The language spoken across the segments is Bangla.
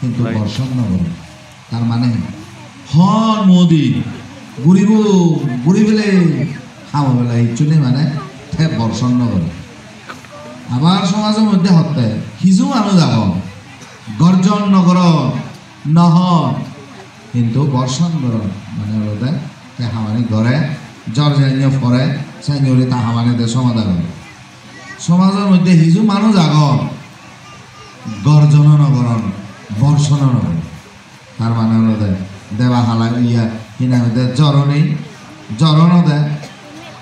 কিন্তু বর্ষণ নগর তার মানে হন মোদি ঘুরি পেলে খাওয়া বেলা ইচ্ছুনি মানে বর্ষণ নগর আমার সমাজের মধ্যে হতে কিছু মানুষ আহ গর্জন নগর নহ কিন্তু বর্ষণ গর মানে হলো হামানি ঘরে জ্বর জানিয়ে পরে সাইনি তা হামানিতে সমাধান হয় সমাজের মধ্যে কিছু মানুষ আগ গর্জন নগরণ বর্ষণ নগর তার মানে হলো দেবা হালা ইয়া কিনা জ্বর নেই জ্বরও দেয়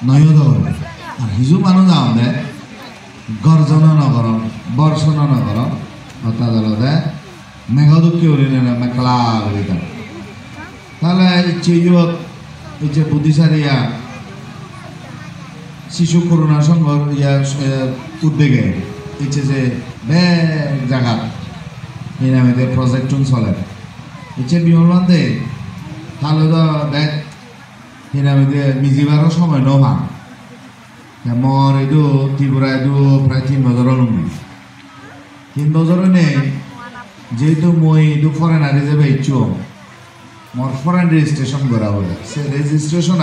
নয় ধরে আর কিছু মানুষ যাও দে গর্জন নগরণ বর্ষণ নগরণ অর্থাৎ হলো মেঘদুঃখী উড়িনে মেঘলা উড়িতা তাহলে ইচ্ছে ইচ্ছে বুদ্ধিসারিয়া শিশু করোনা সংঘ ইয়া উদ্যোগে ইচ্ছে যে বেগ জায়গা এনামেদের প্রজেক্ট চলে ইচ্ছে বিমলবান্ধে তাহলে তো দেখ এনামেদের মিজিবারও সময় নভা মর এইটো ত্রিপুরা এইটো প্রায় 3 বছৰৰ লম্বি 3 বছৰৰ নেই যেহেতু মই এইটো ফরেনার হিসেবে ইচ্ছু মোর ফরেন রেজিস্ট্রেশন করা বলে সে রেজিস্ট্রেশন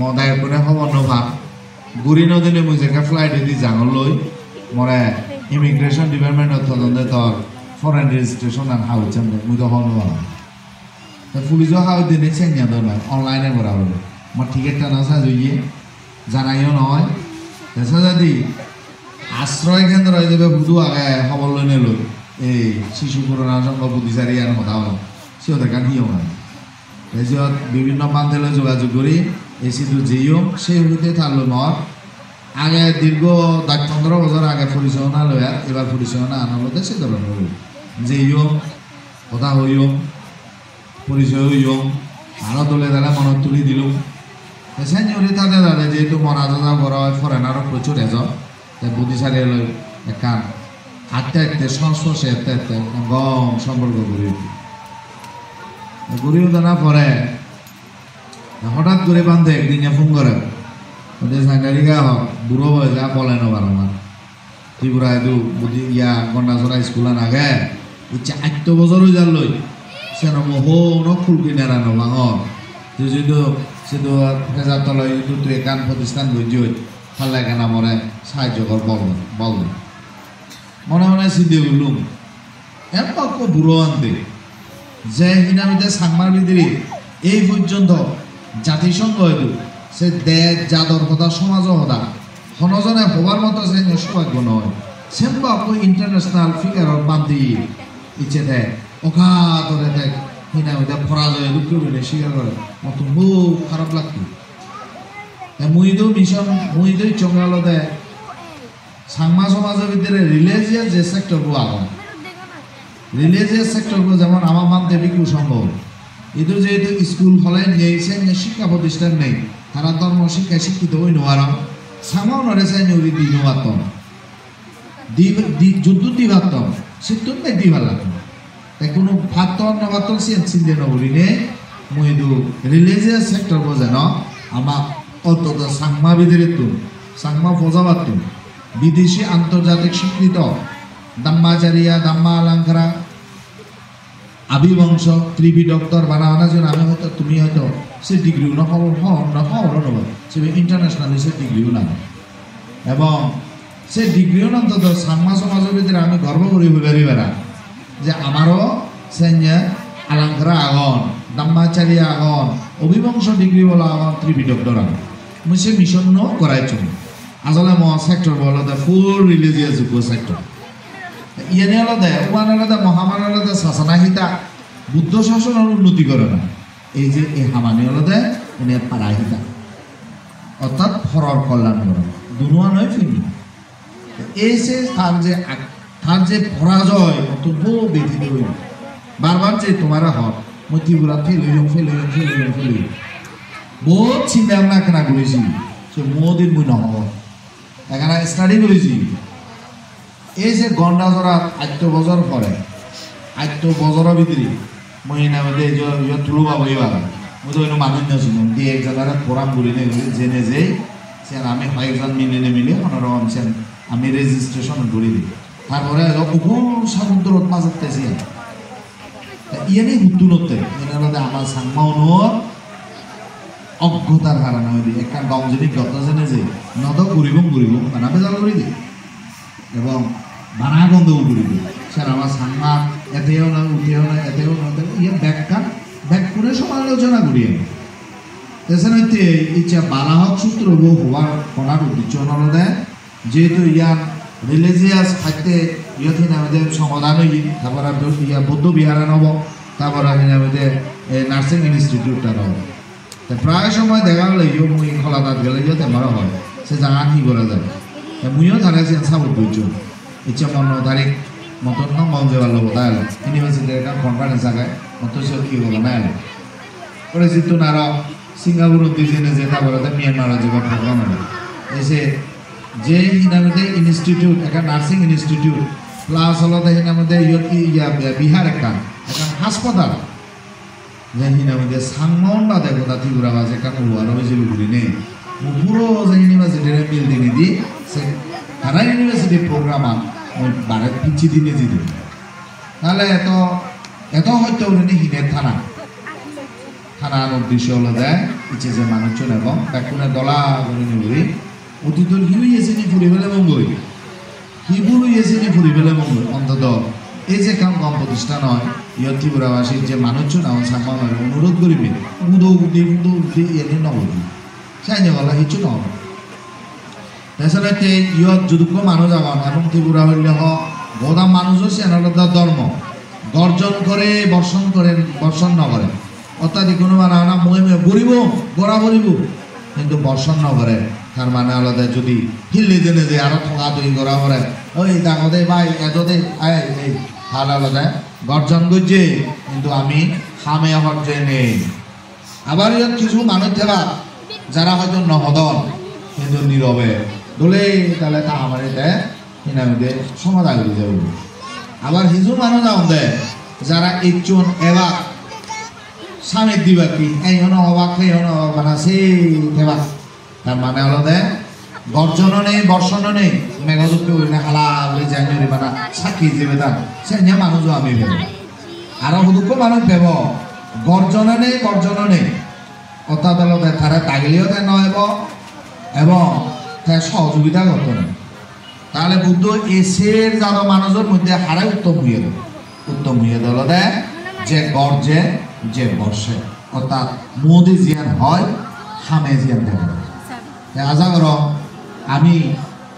মদায় করে খবর নভা গুড়ি নদিনে মুই যে ফ্লাইট দি জাঙল লই মরে ইমিগ্রেশন ডিপার্টমেন্টত তদন্তে তোর ফরেন রেজিস্ট্রেশন আর হাউচান মুই তো হনবা পুলিশ হাউ দিনে চেঞ্জা দো না অনলাইনে করা বলে মোর টিকেটটা না সাজইয়ে জানাইও নয় দেখা যদি আশ্রয় কেন্দ্র হিসেবে বুধু আগে খবর লই নিল এই শিশু করোনা সংঘ বুদ্ধিচারী আর কথা হল সিহঁতে গান হিও না তাৰপিছত বিভিন্ন পান্থেলৈ যোগাযোগ কৰি এচিটো যেইও সেই হইতে থাকলো নর আগে দীর্ঘ 10-15 বছর আগে পরিচালনা লয়া এবার পরিচালনা আনালতে সে ধরনের যেইও কথা হইও পরিচয় হইও আরো দলে দ্বারা মনত তুলি দিল সেঞ্জুরি তাদের দাদা যেহেতু মরা যাওয়া বড় হয় ফরেনারও প্রচুর এজন বুদ্ধিচারী লই একান আটতে আটতে সংস্পর্শে এতে এতে গম সম্পর্ক গড়ি উঠা পরে হঠাৎ করে বান্ধে একদিনে ফোন করে ওদের সাংঘাতিকা হোক বুড়ো হয়ে যা বলে নবার আমার ত্রিপুরা এইটো বুদ্ধি ইয়া গন্ডাচরা স্কুলে নাগে ইচ্ছা 8 বছর হয়ে যার লই সে নমহন খুলকি নেরা নবাঙর তুই যদি সেটো ফেজার তলয় তুই একান প্রতিষ্ঠান গই ফাল্লাই কেনা মরে সাহায্য কর বল মনে মনে সিদ্ধি উঠলুম এমক বুড়ো আনতে যে হিনামিতে সাংমার ভিতরে এই পর্যন্ত জাতিসংঘ হইল সে দেশ জাদর কথা সমাজও হদা হনজনে হবার মতো সে সৌভাগ্য নয় সেম্বা ইন্টারন্যাশনাল ফিগারত বান্ধি ইচ্ছে দেয় অঘাতরে দেখ হিনামিতে পরাজয় দুঃখ বলে স্বীকার করে মতো খুব খারাপ লাগতো মুইদো মিশন মুইদো চঙ্গালো দেয় সাংমা সমাজের ভিতরে রিলিজিয়াস যে সেক্টরগুলো আগে রিলিজিয়াস সেক্টরগুলো যেমন আমার মানতে বিকু সম্ভব এতো যেহেতু স্কুল হলে নিয়েছে শিক্ষা প্রতিষ্ঠান নেই তারা ধর্ম শিক্ষায় শিক্ষিত হই নোয়ার সামাও নড়েছে নৌরি দি নোয়াতম যুদ্ধ দিবাতম সে তুমি দিবার লাগতো তাই কোনো ভাতন নবাতন চিন্তা নগরী নে মইদু রিলিজিয়াস সেক্টর বোঝে ন আমার অন্তত সাংমা ভিতরে তুম সাংমা ফজাবাত তুম বিদেশি আন্তর্জাতিক স্বীকৃত দাম্মাচারিয়া দাম্মা আলাঙ্কারা আবিবংশ ত্রিভি ডক্টর বানাওয়ানা যেন আমি হয়তো তুমি হয়তো সে ডিগ্রিও নহব সে ইন্টারন্যাশনাল সে ডিগ্রিও না এবং সে ডিগ্রিও অন্তত সাংমা সমাজের ভিতরে আমি গর্ব করি পারি বেড়া যে আমারও সেঞ্জে আলাঙ্কারা আগন দাম্মাচারিয়া আগন অভিবংশ ডিগ্রি বলা আগন ত্রিভি ডক্টর আগন মুই সে মিশন করাইছ আসলে সেক্টর বলো ফুল রিলিজিয়াস সেক্টর ইয়ে আলাদা ওমান আলাদা মহামান আলাদা শাসনাহিতা বুদ্ধ শাসনের উন্নতি করে না এই যে এই হামানি আলাদা এনে পারাহিতা অর্থাৎ ফরর কল্যাণ করে দুনুয়া নয় ফিরি এই সে তার যে পরাজয় অত বহু ব্যথিত হইল বারবার যে তোমারা হক মই ত্রিপুরা ফেলি বহুত চিন্তা ভাবনা কেনা করেছি সে মোদিন মুই নহব এখানে স্টাডি করেছি এই যে গন্ডাচরা 8 বছর পরে 8 বছরের ভিতরে মই মধ্যে তুলো পাবো এবার মই তো মানুষ নাছিলাম দিয়ে এক জায়গায় ফোরাম করি জেনে যে আমি কয়েকজন মিলে কোনোরকম আমি রেজিস্ট্রেশন করি দিই তারপরে উপর সমুদ্রত মাঝে তেছি ইয়ানি হুতুনতে এনালতে আমার সাংমাউনো অজ্ঞতার কারণে হইলি একটা গাঁও যদি গত জেনে যে নদ ঘুরিব বানা বেজাল করি দি এবং বানা গন্ধও ঘুরিব স্যার আমার সাংমা এতেও না উঠেও না এতেও না ইয়ে ব্যাক করে সমালোচনা করিয়ে এছাড়াতে ইচ্ছা বালাহক সূত্র হওয়ার করার উদ্দেশ্য নলদে যেহেতু ইয়ার রিলিজিয়াস খাইতে ইয়থি নামে সমাধান হই তারপরে ইয়া বৌদ্ধ বিহারে নব তারপরে নামে নার্সিং ইনস্টিটিউটটা নব প্রায় সময় দেখা গেলে ইয়ে মুই খলাদাত গেলে ইয়ে তেমারও হয় সে জানা কি করা যায় মুইও ধারাইছি সাপোর্ট করছো ইচ্ছা মন তারিখ মতন মঞ্জে ভালো কথা এলো ইউনিভার্সিটির একটা কনফারেন্স আগায় মতো সে কি হলো না এলো পরে জিতু নারা সিঙ্গাপুর দিয়েছে যে তারপরে মিয়ানমার যে প্রোগ্রাম হলো এসে যে হিনামতে ইনস্টিটিউট একটা নার্সিং ইনস্টিটিউট প্লাস হলো হিনামতে বিহার একটা হাসপাতাল যে হিনামতে সাংমন বা দেখো তা ত্রিপুরা বাজে একটা হওয়ার হয়েছিল ঘুরি নেই পুরো যে ইউনিভার্সিটির বিল্ডিং দি সে তারা ইউনিভার্সিটির প্রোগ্রাম ওই বারে পিছি দিনে দিত তাহলে এত হয়তো উনি হিনের থানার উদ্দেশ্য হলো দেয় ইচ্ছে যে মানুষজন এবং ব্যাকুনে দলা করে নিবি অতীতর হিউ এসেনি ফুরি ফেলে মঙ্গই হিবুরু এসেনি ফুরি ফেলে মঙ্গই অন্তত এই যে কাম প্রতিষ্ঠান হয় ইয় ত্রিপুরাবাসীর যে মানুষজন আমার সাংবাদিক অনুরোধ করিবি উদৌ উদি এনে নবদি চাইনে বলা কিছু নব তাছাড়া ইয়ত যদুক্ষ মানুষ আমার এবং ত্রিপুরা হইলে গোদা মানুষও সে আলাদা ধর্ম গর্জন করে বর্ষণ ন করে অর্থাৎ কোনো মানে না মই গরিব গড়া গরিব কিন্তু বর্ষণ ন করে তার মানে আলাদা যদি হিল্লি জেনে যে আরো ঠকা তৈরি করা করে ওই ডাঙদে ভাই এদে এই হাল আলাদা গর্জন করছে কিন্তু আমি হামে হরজে নেই আবার ইয়াত কিছু মানুষ থেবা যারা হয়তো নহদন কিন্তু নীরবে দোলে তাহলে তা আমার দেয় হিনামিতে সমাধা করে যাবে আবার হিজু মানুষ যাও দেয় যারা একজন এবার স্বামীর দিবা কি এই হনো অবাক সেই হনো অবাক বানা সেই থেবা তার মানে হলো দে গর্জনও নেই বর্ষণও নেই মেঘযুক্ত হইলে হালা বলে জানুয়ারি বানা সাক্ষী দেবে তার সে মানুষও আমি ভেব আরো দুঃখ মানুষ ভেব গর্জনও নেই অর্থাৎ হলো তারা তাগিলেও তাই নয় এবং তার সহযোগিতা করতো না তাহলে বুদ্ধ এসের যারা মানুষের মধ্যে হারে উত্তম হইয়ে দিল দে যে গর্জে যে বর্ষে অর্থাৎ মোদি জিয়ান হয় হামে জিয়ান দেবে আশা কর আমি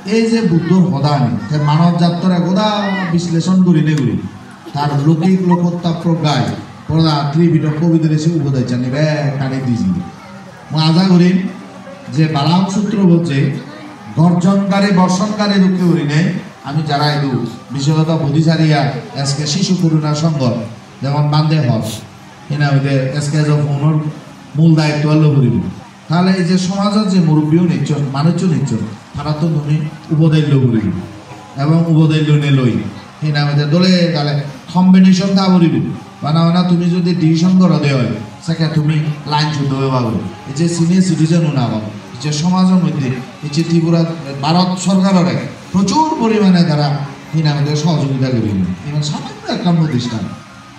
এই যে বুদ্ধর হদানি মানব যাত্রা গোদা বিশ্লেষণ করি নেগুলি তার লৌকিক লোকত্তা প্রজ্ঞায় প্রদা ত্রিবিধ কবিদের এসে উপদেশ জানিবে কানে দিয়েছি আশা করি যে বালাম সূত্র বলছে গর্জনকারী বর্ষণকারী রুখে করি নেই আমি যারা এদু বিশেষত বুদ্ধিচারিয়া আজকে শিশু করুণা সংঘ যেমন বান্ধে হস এনা হইতে আজকে যখন মূল দায়িত্ব হলো করিব তাহলে এই যে সমাজের যে মুরব্বীও নিচ্ছন মানুষও নিচ্ছন তারা তো তুমি উপদেল্য করিব এবং উপদেল্য নেলই এনা হইতে দলে তাহলে কম্বিনেশন তা করিব বানা তুমি যদি ডিভিশন করা দেওয়া হয় সেটা তুমি লাইন শুদ্ধ হয়ে পাবো এই যে সিনিয়র সিটিজেন না পাবো যে সমাজের মধ্যে এই যে ত্রিপুরা ভারত সরকারের প্রচুর পরিমাণে তারা হিনামদের সহযোগিতা করিব এবং সামান্য একটা প্রতিষ্ঠান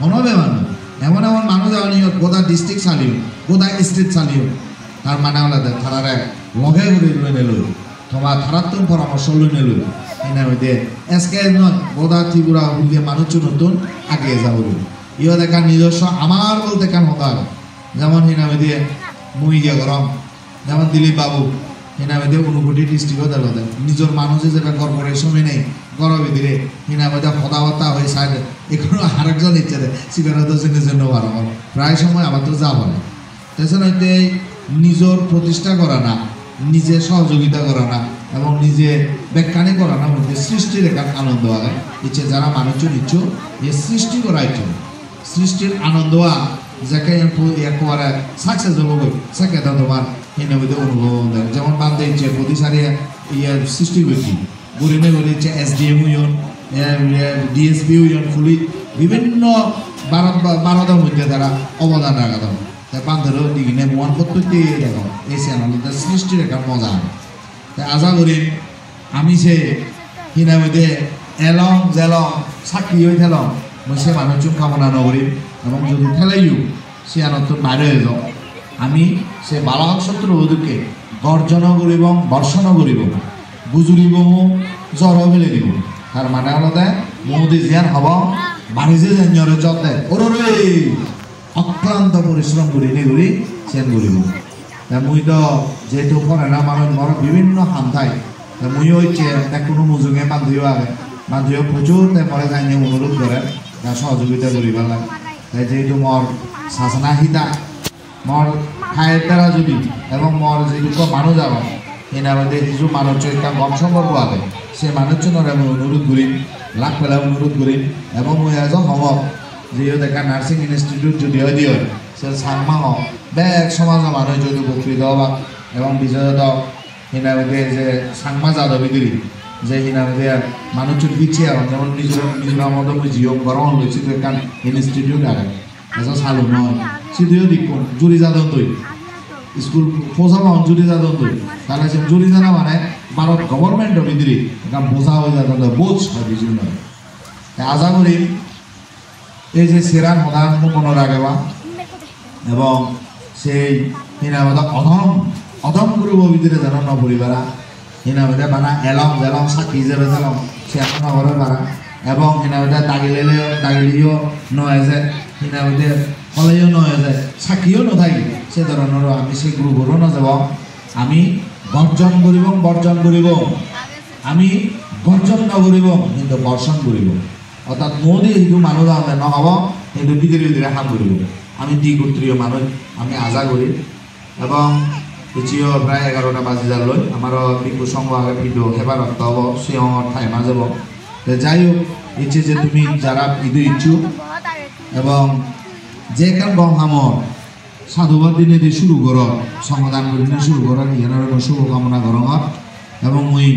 মনোবে মানুষ এমন মানুষ গোদা ডিস্ট্রিক্ট চালিও গোদা স্টেট চালিও তার মানে আলাদা তারা লগে ঘুরে লই নিল তোমার তারাত্ম পরামর্শ লই নিল এনার মধ্যে এসকে নয় গোদা ত্রিপুরা বুলিয়ে মানুষ নতুন আগে যাব ইও দেখা নিজস্ব আমার বলতে কেন হতার যেমন হিনা মধ্যে মুই গিয়ে গরম যেমন দিলীপ বাবু হিনা মধ্যে অনুভূতি ডিস্ট্রিক্টও দিল নিজের মানুষে যেটা কর্পোরেশনে নেই গরমে দিলে হিনা মধ্যে হতাহতা হয়ে সাইড এখনো আরেকজন ইচ্ছে দেয় সিগারেট জন্য ভালো প্রায় সময় আবার তো যা বলে তাছাড়া নিজের প্রতিষ্ঠা করা না নিজে সহযোগিতা করা না এবং নিজে ব্যাখ্যানি করা না মধ্যে সৃষ্টির একটা আনন্দ আগে ইচ্ছে যারা মানুষজন ইচ্ছু এ সৃষ্টি করা ইচ্ছু সৃষ্টির আনন্দ যাকে একেবারে সাকসেস হবো সেকে তোমার হিনা মধ্যে অনুভব দেয় যেমন বান্ধে ইচ্ছে প্রতিসারি ইয়ে সৃষ্টি করছি গরিনে গড়ি ইচ্ছে SDM ইউন DSP ইউন ফুলি বিভিন্ন ভারতের মধ্যে তারা অবদান রাখা বান্ধবের দিকে মন প্রত্যেকটি দেখো এই চ্যানেল সৃষ্টির একটা মজা তাই আশা করি আমি সে হিনা মধ্যে এলং জেলং সাক্ষী হয়ে থেলং মই সে মানুষজন কামনা নকরিম এবং যদি ঠেলাইও সে আনন্দর বাইরে হয়ে যাও আমি সে বালক শত্রু ওদেরকে গর্জন করিব বর্ষণ করিব গুজুরিব জ্বর ফেলে দিব তার মানে হলো দেয় মোদি জিয়ান হব বাণিজ্য জেঞ্জরে জব দেয় ওরে অক্লান্ত পরিশ্রম করি নেগুলি চেন করিব মুই তো যেহেতু পড়ে না মানুষ মর বিভিন্ন হান্থাই মুই হচ্ছে কোনো মুজুঙে বান্ধবীও আগে বান্ধবীও প্রচুর মরে যাইনি অনুরোধ করে সহযোগিতা করি পেলাম তাই যেহেতু মর শাসনা হিতা মর খায়ের দ্বারা যদি এবং মর যেটুকু মানুষ যাব এনার মধ্যে কিছু মানুষ একটা কম সম্পর্ক আছে সে মানুষজনের আমি অনুরোধ করি লাখ পেলা অনুরোধ করি এবং মই এজ হব যে দেখা নার্সিং ইনস্টিটিউট যদি হয় দিয়ে সে সাংমা হোক বেগ সমাজের মানুষ যদি উপকৃত হবা এবং বিজয়ত এনার মধ্যে যে সাংমা যাদবী করি যে এনার মধ্যে মানুষজন পিছিয়ে আর যেমন মিজোরাম মতো মই জিও গরম হয়েছি তো একটা ইনস্টিটিউট আছে এসব চালু নয় সিধুও দিক জুড়ি যাদন তৈ স্কুল পোষাবো জুড়ি যাদন তৈ তাহলে সে জুড়ি জানা মানে ভারত গভর্নমেন্টের ভিতরে একটা বোঝা হয়ে যাদন বোঝ হয় কিছু নয় আশা করি এই যে সেরা সদান মনে রাখবা এবং সেই হিনামতা অধম করব ভিতরে যেন নপরিবারা হিনামতে বানা এলং জেলং সাক্ষী হিসেবে যেলং সে এখন নগরে পারা এবং হিনামতে দাগিলিও নয় যে হিনামতে কলেও নয় যে সাক্ষীও নথাকি সে ধরনের আমি সেই গ্রুপরও নযাব আমি বর্জন করিব বর্জন করিব আমি বর্জন নকরিব কিন্তু বর্ষণ করিব অর্থাৎ মোদি সেইটো মানুষ যাওঁতে নহ'ব কিন্তু ভিতরে ভিতরে হাত করিব আমি দ্বিগোত্রীয় মানুষ আমি আশা করি এবং এচিও প্রায় 11টা বাজি যালৈ আমার বিকু সংঘ আগে ভিডিও হেবার রক্ত হব সিংহর ঠাই মাজব যাই হোক ইচ্ছে যে তুমি যারা ঈদ ইচ্ছুক এবং যে কান গম হামর সাধুবাদ দিনে দিয়ে শুরু কর সমাধান করে দিনে শুরু কর ইয়ানোর শুভকামনা করঙত এবং মই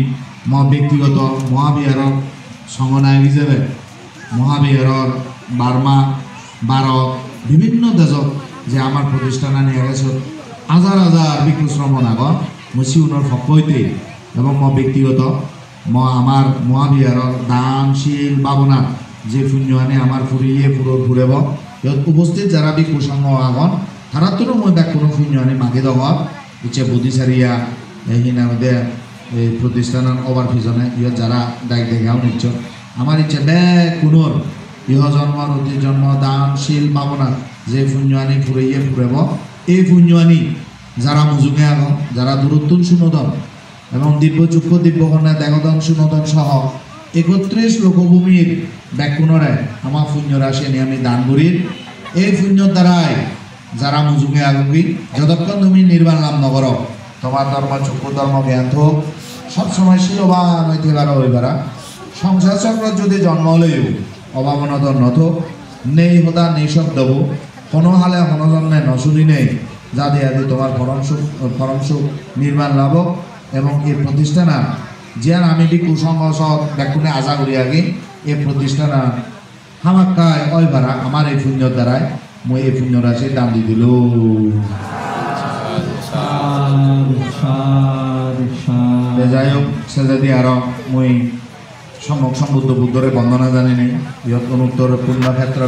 ব্যক্তিগত মহাবিহারর সংগনায়ক হিসেবে মহাবিহারর বার্মা ভারত বিভিন্ন দেশত যে আমার প্রতিষ্ঠান নিয়ে গেছে হাজার হাজার ভিক্ষু শ্রমণ আগত মই সিউনৰ ভক্তইতে এবং ব্যক্তিগত আমার মহাবিহারর দান শীল ভাবনা যে পুণ্য আনে আমার ফুরিয়ে ফুরেব ইয়াত উপস্থিত যারা ভিক্ষু সংঘ আগন তারাতৰো মই ব্যাক কোনো পুণ্য আনি মাগি দগত ইচ্ছে বুদ্ধিচারিয়া এইখিনি আমাদের এই প্রতিষ্ঠানের ওভার ভিজনে ইয়ত যারা দায়িত্ব দেখাও নিচ্ছ আমার ইচ্ছে ব্যাক কোনোর ইহ জন্মর অতি জন্ম দান শীল ভাবনা যে পুণ্য আনি ফুরিয়ে ফুরেব এই পুণ্য আনি যারা মুজুঙে আগন যারা দূরত্বন সুনদন এবং দিব্যচক্ষু দিব্যকন্যা দেগদন সুনদন সহ 31 লোকভূমির ব্যাকুণরে আমার পুণ্য রাশি নিয়ে আমি দান করি এই পুণ্যর দ্বারাই যারা মুজুঙে আগবি যতক্ষণ তুমি নির্বাণ লাভ নগর তোমার ধর্ম চক্ষু ধর্ম জ্ঞান হোক সবসময় শিলবান হইতে পারা হইবারা সংসার চক্র যদি জন্ম লইও অভাবনতর নথ নেই হতা নেই সব দেব কোনো হালে হনজন্মে নশুনি নেই যা দিয়ে তোমার পরম সুখ নির্মাণ লাভ এবং এই প্রতিষ্ঠান জিয়ান আমি বি কুসংগ সব ব্যাকুণে আশা করি আগে এই প্রতিষ্ঠান হামাক্কায় ওই ভাড়া আমার এই পুণ্যর দ্বারাই মই এই পুণ্য রাশি দান দি দিল যাই হোক সে যদি আরো মই সম্যক সম্বুদ্ধ বুদ্ধরে বন্দনা জানি নেই ইহত অনুত্তর পূর্ণ ক্ষেত্র